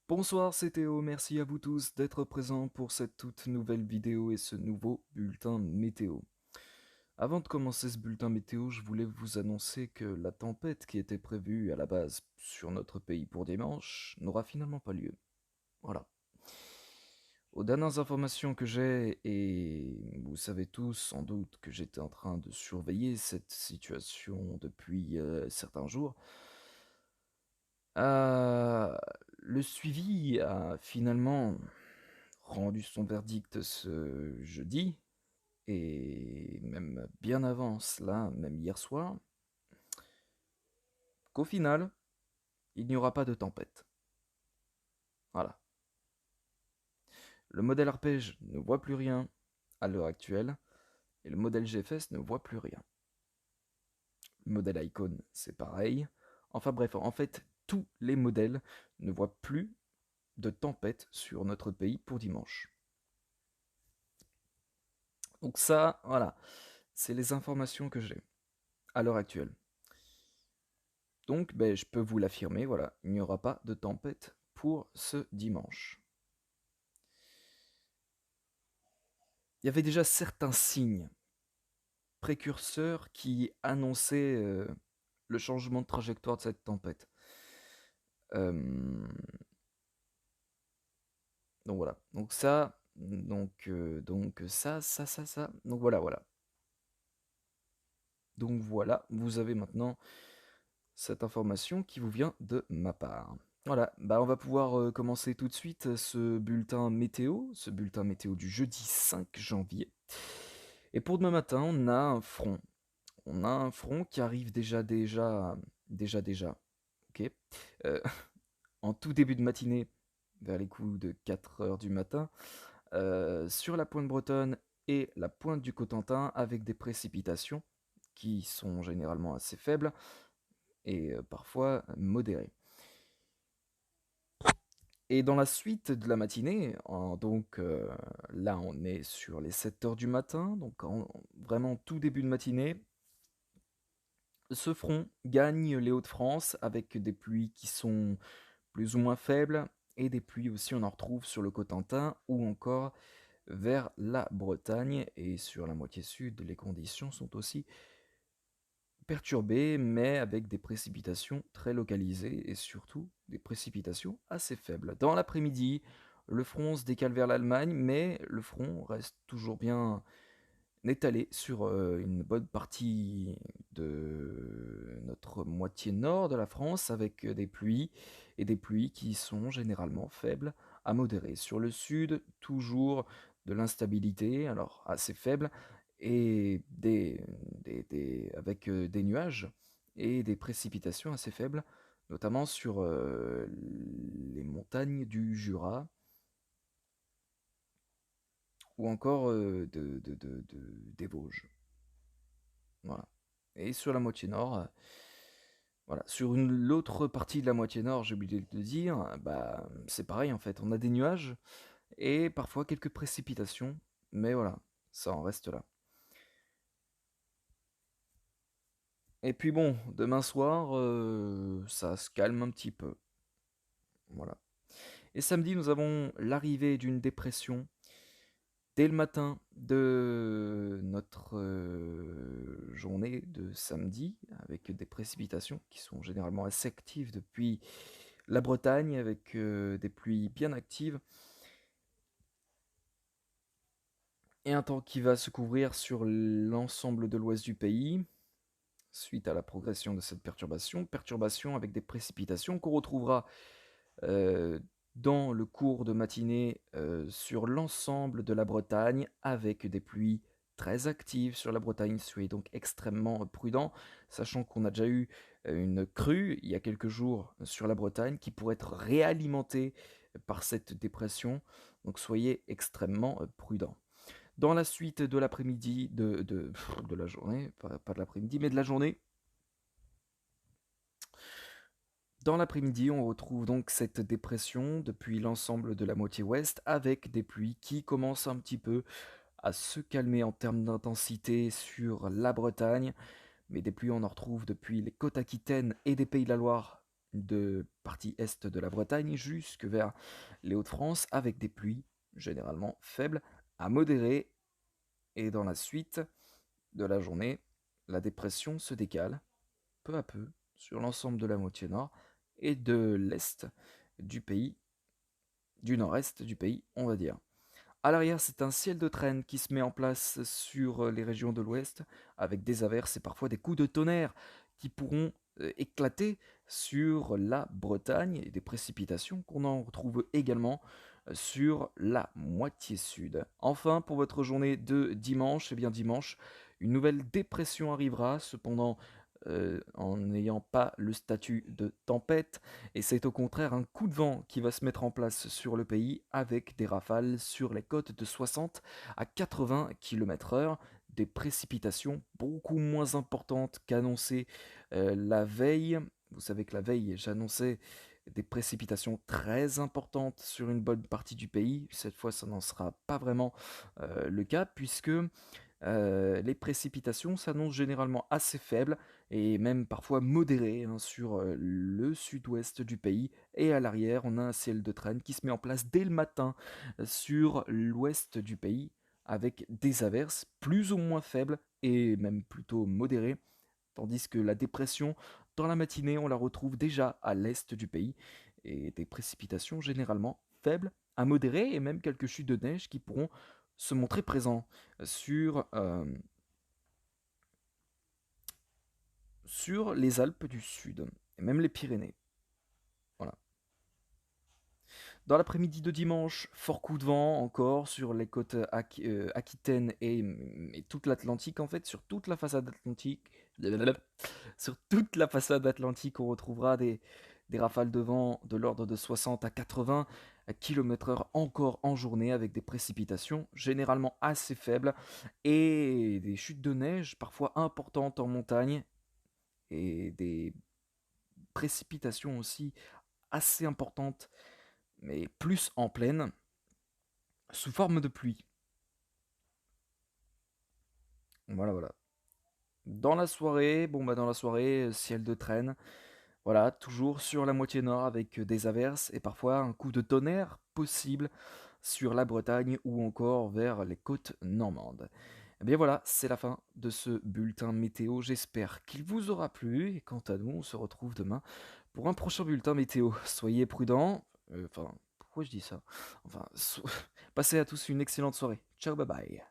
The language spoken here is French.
Bonsoir, c'est Théo, merci à vous tous d'être présents pour cette toute nouvelle vidéo et ce nouveau bulletin météo. Avant de commencer ce bulletin météo, je voulais vous annoncer que la tempête qui était prévue à la base sur notre pays pour dimanche n'aura finalement pas lieu. Voilà. Aux dernières informations que j'ai, et vous savez tous sans doute que j'étais en train de surveiller cette situation depuis certains jours, euh, le suivi a finalement rendu son verdict ce jeudi, et même bien avant cela, même hier soir, qu'au final, il n'y aura pas de tempête. Voilà. Le modèle arpège ne voit plus rien à l'heure actuelle, et le modèle GFS ne voit plus rien. Le modèle Icon, c'est pareil. Enfin bref, en fait, tous les modèles ne voient plus de tempête sur notre pays pour dimanche. Donc ça, voilà, c'est les informations que j'ai à l'heure actuelle. Donc, je peux vous l'affirmer, voilà, il n'y aura pas de tempête pour ce dimanche. Il y avait déjà certains signes précurseurs qui annonçaient le changement de trajectoire de cette tempête. Euh, donc voilà, donc ça, donc ça. Donc voilà. Donc voilà, vous avez maintenant cette information qui vous vient de ma part. Voilà, on va pouvoir commencer tout de suite ce bulletin météo du jeudi 5 janvier. Et pour demain matin, on a un front. On a un front qui arrive déjà, ok, euh, en tout début de matinée, vers les coups de 4 heures du matin, sur la pointe bretonne et la pointe du Cotentin, avec des précipitations qui sont généralement assez faibles et parfois modérées. Et dans la suite de la matinée, là on est sur les 7 heures du matin, donc vraiment tout début de matinée, ce front gagne les Hauts-de-France avec des pluies qui sont plus ou moins faibles et des pluies aussi on en retrouve sur le Cotentin ou encore vers la Bretagne, et sur la moitié sud les conditions sont aussi perturbées mais avec des précipitations très localisées et surtout des précipitations assez faibles. Dans l'après-midi, le front se décale vers l'Allemagne mais le front reste toujours bien étalé sur une bonne partie de notre moitié nord de la France, avec des pluies, et des pluies qui sont généralement faibles à modérées. Sur le sud, toujours de l'instabilité, alors assez faible, et avec des nuages et des précipitations assez faibles, notamment sur les montagnes du Jura, ou encore des Vosges. Voilà. Et sur la moitié nord, voilà, sur l'autre partie de la moitié nord, j'ai oublié de le dire, c'est pareil en fait. On a des nuages et parfois quelques précipitations, mais voilà, ça en reste là. Et puis bon, demain soir, ça se calme un petit peu. Voilà. Et samedi, nous avons l'arrivée d'une dépression dès le matin de notre journée de samedi, avec des précipitations qui sont généralement assez actives depuis la Bretagne, avec des pluies bien actives, et un temps qui va se couvrir sur l'ensemble de l'ouest du pays, suite à la progression de cette perturbation avec des précipitations qu'on retrouvera euh, dans le cours de matinée sur l'ensemble de la Bretagne, avec des pluies très actives sur la Bretagne. Soyez donc extrêmement prudents, sachant qu'on a déjà eu une crue il y a quelques jours sur la Bretagne qui pourrait être réalimentée par cette dépression, donc soyez extrêmement prudents. Dans la suite de l'après-midi, de la journée, pas de l'après-midi, mais de la journée, dans l'après-midi, on retrouve donc cette dépression depuis l'ensemble de la moitié ouest, avec des pluies qui commencent un petit peu à se calmer en termes d'intensité sur la Bretagne, mais des pluies on en retrouve depuis les côtes aquitaines et des Pays de la Loire de partie est de la Bretagne jusque vers les Hauts-de-France, avec des pluies généralement faibles à modérées. Et dans la suite de la journée, la dépression se décale peu à peu sur l'ensemble de la moitié nord et de l'est du pays, du nord-est du pays, on va dire. À l'arrière, c'est un ciel de traîne qui se met en place sur les régions de l'ouest, avec des averses et parfois des coups de tonnerre qui pourront éclater sur la Bretagne et des précipitations qu'on en retrouve également sur la moitié sud. Enfin, pour votre journée de dimanche, eh bien dimanche, une nouvelle dépression arrivera, cependant en n'ayant pas le statut de tempête, et c'est au contraire un coup de vent qui va se mettre en place sur le pays avec des rafales sur les côtes de 60 à 80 km/h, des précipitations beaucoup moins importantes qu'annoncées la veille. Vous savez que la veille, j'annonçais des précipitations très importantes sur une bonne partie du pays. Cette fois, ça n'en sera pas vraiment le cas, puisque les précipitations s'annoncent généralement assez faibles et même parfois modérées hein, sur le sud-ouest du pays. Et à l'arrière, on a un ciel de traîne qui se met en place dès le matin sur l'ouest du pays avec des averses plus ou moins faibles et même plutôt modérées, tandis que la dépression, dans la matinée, on la retrouve déjà à l'est du pays et des précipitations généralement faibles à modérées et même quelques chutes de neige qui pourront se montrer présents sur, sur les Alpes du Sud et même les Pyrénées. Voilà. Dans l'après-midi de dimanche, fort coup de vent encore sur les côtes aquitaines et toute l'Atlantique en fait, sur toute la façade atlantique. Sur toute la façade atlantique, on retrouvera des rafales de vent de l'ordre de 60 à 80 km/h encore en journée avec des précipitations généralement assez faibles et des chutes de neige parfois importantes en montagne et des précipitations aussi assez importantes mais plus en plaine sous forme de pluie. Voilà, voilà. Dans la soirée, ciel de traîne. Voilà, toujours sur la moitié nord avec des averses et parfois un coup de tonnerre possible sur la Bretagne ou encore vers les côtes normandes. Eh bien voilà, c'est la fin de ce bulletin météo. J'espère qu'il vous aura plu et quant à nous, on se retrouve demain pour un prochain bulletin météo. Soyez prudents. Enfin, pourquoi je dis ça? Enfin, passez à tous une excellente soirée. Ciao, bye bye.